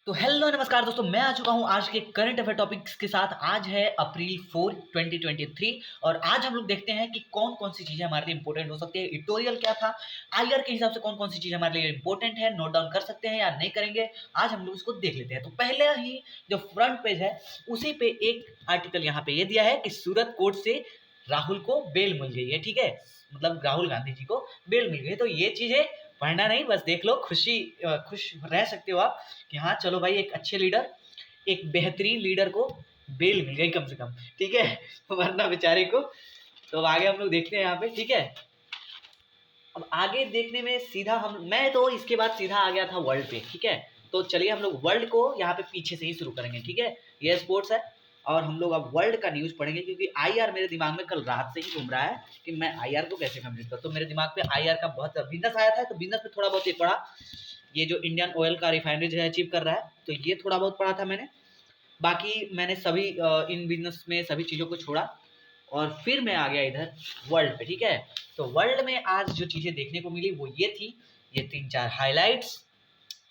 तो हेलो नमस्कार दोस्तों, मैं आ चुका हूँ आज के करंट अफेयर टॉपिक्स के साथ। आज है अप्रैल 4 2023 और आज हम लोग देखते हैं कि कौन कौन सी चीज़ें हमारे लिए इंपॉर्टेंट हो सकती है। एडिटोरियल क्या था, आईआर के हिसाब से कौन कौन सी चीज़ें हमारे लिए इंपॉर्टेंट है, नोट डाउन कर सकते हैं या नहीं करेंगे, आज हम लोग इसको देख लेते हैं। तो पहले ही जो फ्रंट पेज है उसी पे एक आर्टिकल यहाँ पे ये दिया है कि सूरत कोर्ट से राहुल को बेल मिल गई है। ठीक है, मतलब राहुल गांधी जी को बेल मिल गई। तो ये चीज़ें पढ़ना नहीं, बस देख लो, खुश रह सकते हो आप कि हाँ चलो भाई, एक अच्छे लीडर, एक बेहतरीन लीडर को बेल मिल गई कम से कम। ठीक है, वरना बेचारे को। तो अब आगे हम लोग देखते हैं यहाँ पे। ठीक है, अब आगे देखने में सीधा मैं तो इसके बाद सीधा आ गया था वर्ल्ड पे। ठीक है, तो चलिए हम लोग वर्ल्ड को यहाँ पे पीछे से ही शुरू करेंगे। ठीक है, ये स्पोर्ट्स है और हम लोग अब वर्ल्ड का न्यूज़ पढ़ेंगे, क्योंकि आईआर मेरे दिमाग में कल रात से ही घूम रहा है कि मैं आईआर को कैसे कंप्लीट करूँ। तो मेरे दिमाग पे आईआर का बहुत बिजनेस आया था, तो बिजनेस पे थोड़ा बहुत ये पढ़ा। ये जो इंडियन ऑयल का रिफाइनरी जो है अचीव कर रहा है, तो ये थोड़ा बहुत पढ़ा था मैंने। बाकी मैंने सभी इन बिजनेस में सभी चीज़ों को छोड़ा और फिर मैं आ गया इधर वर्ल्ड पे। ठीक है, तो वर्ल्ड में आज जो चीज़ें देखने को मिली वो ये थी, ये 3-4 हाइलाइट्स।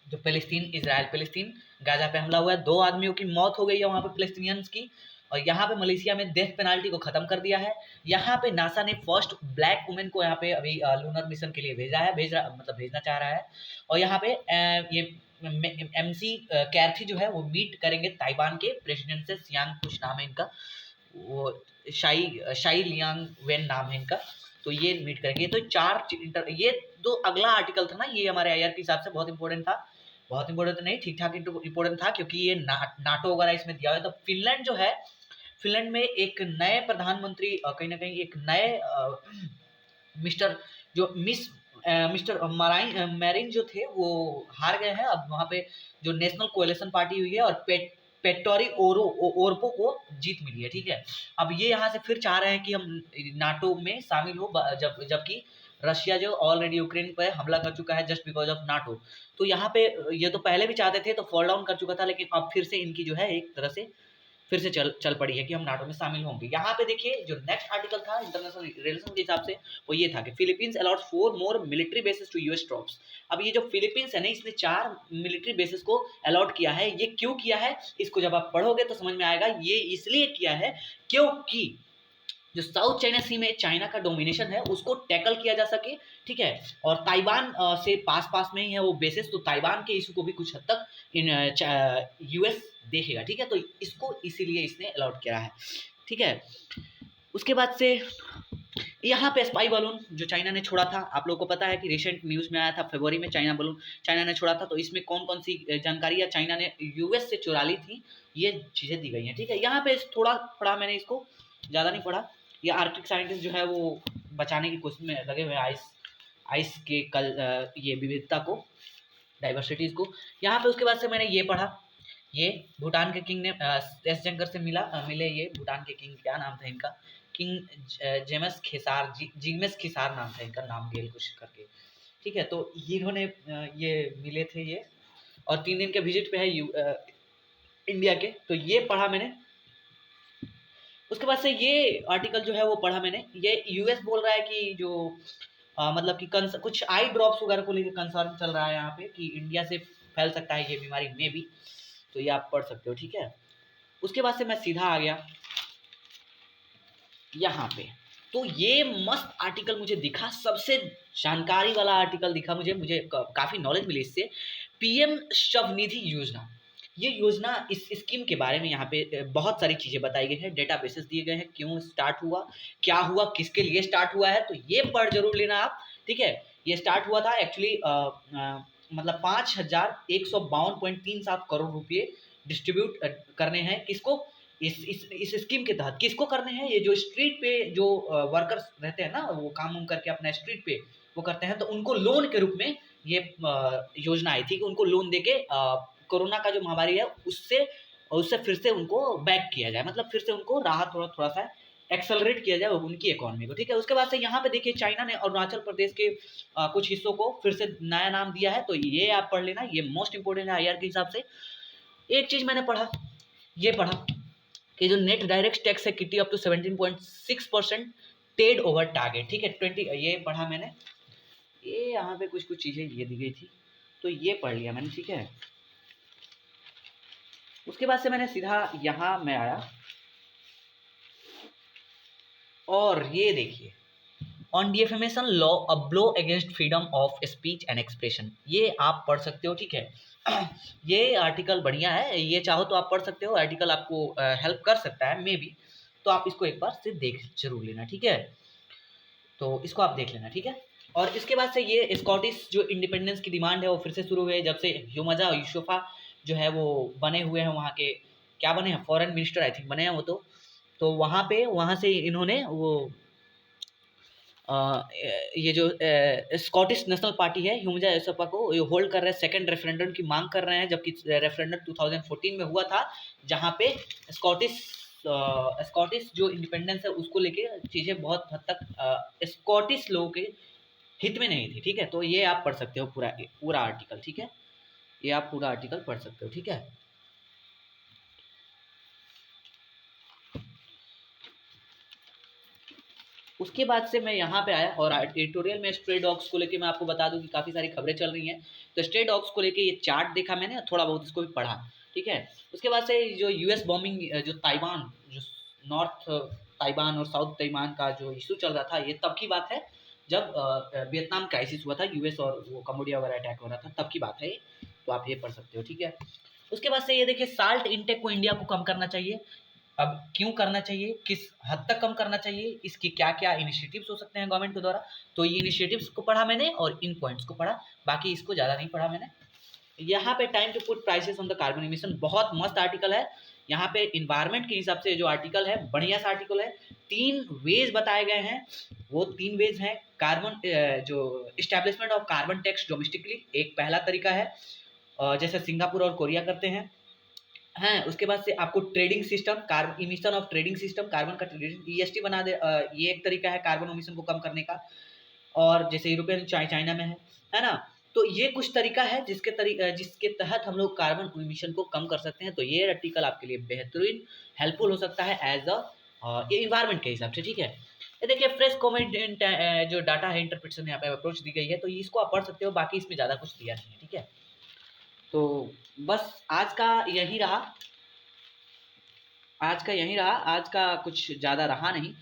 जो फिलिस्तीन, इजराइल फिलिस्तीन गाजा पे हमला हुआ है, 2 आदमियों की मौत हो गई है वहाँ पे फिलिस्तीनियंस की। और यहाँ पे मलेशिया में डेथ पेनाल्टी को खत्म कर दिया है। यहाँ पे नासा ने फर्स्ट ब्लैक वुमेन को यहाँ पे अभी लूनर मिशन के लिए भेजा है, मतलब भेजना चाह रहा है। और यहाँ पे ये एमसी कैर्थी जो है वो मीट करेंगे ताइवान के प्रेसिडेंट से। सियांग कुछ नाम है इनका, वो शाई शाई लियांग वेन नाम है इनका। तो ये मीट करेंगे। तो ये दो अगला आर्टिकल था ना, ये हमारे आईआर के हिसाब से बहुत इंपॉर्टेंट था। बहुत इंपॉर्टेंट नहीं, ठीक ठाक इंपॉर्टेंट था, क्योंकि ये नाटो वगैरह इसमें दिया हुआ है। तो फिनलैंड जो है, फिनलैंड में एक नए प्रधानमंत्री, कहीं ना कहीं एक नए मिस्टर जो मिस मिस्टर मैरिन जो थे वो हार गए हैं। अब वहाँ पे जो नेशनल कोएलिशन पार्टी हुई है और पेटोरी ओरपो को जीत मिली है। ठीक है, अब ये यहाँ से फिर चाह रहे हैं कि हम नाटो में शामिल हो, जबकि रशिया जो ऑलरेडी यूक्रेन पर हमला कर चुका है जस्ट बिकॉज ऑफ नाटो। तो यहाँ पे ये तो पहले भी चाहते थे, तो फॉल डाउन कर चुका था, लेकिन अब फिर से इनकी जो है एक तरह से फिर से चल पड़ी है कि हम नाटो में शामिल होंगे। यहाँ पे देखिए जो नेक्स्ट आर्टिकल था इंटरनेशनल रिलेशन के हिसाब से, वो ये था कि Philippines allot 4 more military bases to US troops. अब ये जो फिलीपींस है ना, इसने 4 मिलिट्री बेसिस को अलॉट किया है। ये क्यों किया है, इसको जब आप पढ़ोगे तो समझ में आएगा। ये इसलिए किया है क्योंकि जो साउथ चाइना सी में चाइना का डोमिनेशन है उसको टैकल किया जा सके। ठीक है, और ताइवान से पास पास में ही है वो बेसिस, तो ताइवान के इशू को भी कुछ हद तक इन यूएस देखेगा। ठीक है, तो इसको इसीलिए इसने अलॉट किया है। ठीक है, उसके बाद से यहाँ पे स्पाई बलून जो चाइना ने छोड़ा था, आप लोगों को पता है कि रिसेंट न्यूज़ में आया था फरवरी में चाइना ने छोड़ा था। तो इसमें कौन कौन सी जानकारियाँ चाइना ने यूएस से चुरा ली थी, ये चीज़ें दी गई हैं। ठीक है, यहाँ पे थोड़ा पढ़ा मैंने, इसको ज़्यादा नहीं पढ़ा। ये आर्कटिक साइंटिस्ट जो है वो बचाने की कोशिश में लगे हुए हैं आइस के ये विविधता को, डाइवर्सिटीज़ को। यहाँ पे उसके बाद से मैंने ये पढ़ा, ये भूटान के किंग ने एस जयशंकर से मिले। ये भूटान के किंग, क्या नाम था इनका, किंग जेमस खिसार, जिग्मेस खिसार नाम था इनका, नाम गेल कुछ करके। ठीक है, तो इन्होंने ये मिले थे ये, और 3 दिन के विजिट पे है इंडिया के। तो ये पढ़ा मैंने। उसके बाद से ये आर्टिकल जो है वो पढ़ा मैंने। ये यूएस बोल रहा है कि जो मतलब कि कुछ आई ड्रॉप्स वगैरह को लेकर कंसर्न चल रहा है यहाँ पे कि इंडिया से फैल सकता है ये बीमारी में भी। तो ये आप पढ़ सकते हो। ठीक है, उसके बाद से मैं सीधा आ गया यहाँ पे। तो ये मस्त आर्टिकल मुझे दिखा, सबसे जानकारी वाला आर्टिकल दिखा मुझे काफ़ी नॉलेज मिली इससे। पीएम स्वनिधि योजना, ये योजना, इस स्कीम के बारे में यहाँ पे बहुत सारी चीज़ें बताई गई हैं, डेटा बेसिस दिए गए हैं, क्यों स्टार्ट हुआ, क्या हुआ, किसके लिए स्टार्ट हुआ है, तो ये पढ़ जरूर लेना आप। ठीक है, ये स्टार्ट हुआ था एक्चुअली मतलब 5,152.37 करोड़ रुपये डिस्ट्रीब्यूट करने हैं। किसको, इस स्कीम के तहत किसको करने हैं, ये जो स्ट्रीट पे जो वर्कर्स रहते हैं ना, वो काम उम करके अपना स्ट्रीट पे वो करते हैं, तो उनको लोन के रूप में ये योजना आई थी कि उनको लोन देके कोरोना का जो महामारी है उससे फिर से उनको बैक किया जाए, मतलब फिर से उनको राहत थोड़ा सा एक्सेलरेट किया जाए उनकी इकोनॉमी को। ठीक है, उसके बाद से यहाँ पे देखिए चाइना ने अरुणाचल प्रदेश के कुछ हिस्सों को फिर से नया नाम दिया है। तो ये आप पढ़ लेना, ये मोस्ट इंपोर्टेंट है आईआर के हिसाब से। एक चीज़ मैंने पढ़ा, ये पढ़ा कि जो नेट डायरेक्ट टैक्स है kitty up to 17.6% paid over target. ठीक है, 20, ये पढ़ा मैंने। ये यहाँ पे कुछ चीज़ें ये दी गई थी, तो ये पढ़ लिया मैंने। ठीक है, उसके बाद से मैंने सीधा यहाँ मैं आया और ये देखिए, on defamation law, a blow against freedom of speech and expression, ये आप पढ़ सकते हो, ठीक है। ये आर्टिकल बढ़िया है, ये चाहो तो आप पढ़ सकते हो, आर्टिकल आपको हेल्प कर सकता है मे बी, तो आप इसको एक बार से देख जरूर लेना, ठीक है। तो इसको आप देख लेना, ठीक है। और इसके बाद से ये स्कॉटिश जो इंडिपेंडेंस की डिमांड है वो फिर से शुरू हुई है, जब से ह्यूमजा यूसुफा जो है वो बने हुए हैं वहाँ के, क्या बने हैं, फॉरेन मिनिस्टर आई थिंक बने हैं वो, तो वहाँ से इन्होंने वो ये जो स्कॉटिश नेशनल पार्टी है ह्यूमजा यूसुफा को ये होल्ड कर रहे हैं, सेकंड रेफरेंडम की मांग कर रहे हैं, जबकि रेफरेंडम 2014 में हुआ था जहाँ पे स्कॉटिश जो इंडिपेंडेंस है उसको लेके चीज़ें बहुत हद तक स्कॉटिश लोगों के हित में नहीं थी, ठीक है। तो ये आप पढ़ सकते हो पूरा पूरा आर्टिकल, ठीक है, ये आप पूरा आर्टिकल पढ़ सकते हो, ठीक है। उसके बाद से मैं यहाँ पे आया और एडिटोरियल में स्ट्रे डॉग्स को लेके मैं आपको बता दूं कि काफ़ी सारी खबरें चल रही हैं, तो स्ट्रे डॉग्स को लेके ये चार्ट देखा मैंने, थोड़ा बहुत इसको भी पढ़ा, ठीक है। उसके बाद से जो यूएस बॉम्बिंग, जो ताइवान, जो नॉर्थ ताइवान और साउथ ताइवान का जो इशू चल रहा था, ये तब की बात है जब वियतनाम क्राइसिस हुआ था, यूएस और वो कम्बोडिया वगैरह अटैक हो रहा था, तब की बात है ये, तो आप ये पढ़ सकते हो, ठीक है। उसके बाद से ये देखिए, साल्ट इंटेक को इंडिया को कम करना चाहिए। अब क्यों करना चाहिए, किस हद तक कम करना चाहिए, इसके क्या क्या इनिशिएटिव्स हो सकते हैं गवर्नमेंट के द्वारा, तो ये इनिशिएटिव्स को पढ़ा मैंने और इन पॉइंट्स को पढ़ा, बाकी इसको ज़्यादा नहीं पढ़ा मैंने। यहाँ पे time to put prices on the carbon emission, बहुत मस्त आर्टिकल है। यहाँ पे इन्वायरमेंट के हिसाब से जो आर्टिकल है, बढ़िया सा आर्टिकल है। 3 वेज बताए गए हैं, वो 3 वेज हैं। कार्बन जो establishment of carbon tax domestically, एक पहला तरीका है, जैसे सिंगापुर और कोरिया करते हैं। हैं, उसके बाद से आपको trading system, carbon emission of trading system, carbon का ईएसटी बना दे, ये एक तरीका है कार्बन एमिशन को कम करने का। और जैसे यूरोपियन चाइना में है ना, तो ये कुछ तरीका है जिसके तहत हम लोग कार्बन एमिशन को कम कर सकते हैं। तो ये आर्टिकल आपके लिए बेहतरीन हेल्पफुल हो सकता है एज ये इन्वायरमेंट के हिसाब से, ठीक है। ये देखिए, फ्रेश कॉमेंट जो डाटा है, इंटरप्रिटेशन यहाँ पे अप्रोच दी गई है, तो इसको आप पढ़ सकते हो, बाकी इसमें ज़्यादा कुछ दिया नहीं है, ठीक है। तो बस आज का कुछ ज़्यादा रहा नहीं,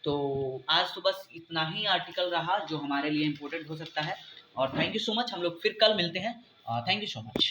तो आज तो बस इतना ही आर्टिकल रहा जो हमारे लिए इम्पोर्टेंट हो सकता है। और थैंक यू सो मच, हम लोग फिर कल मिलते हैं। Thank you so much.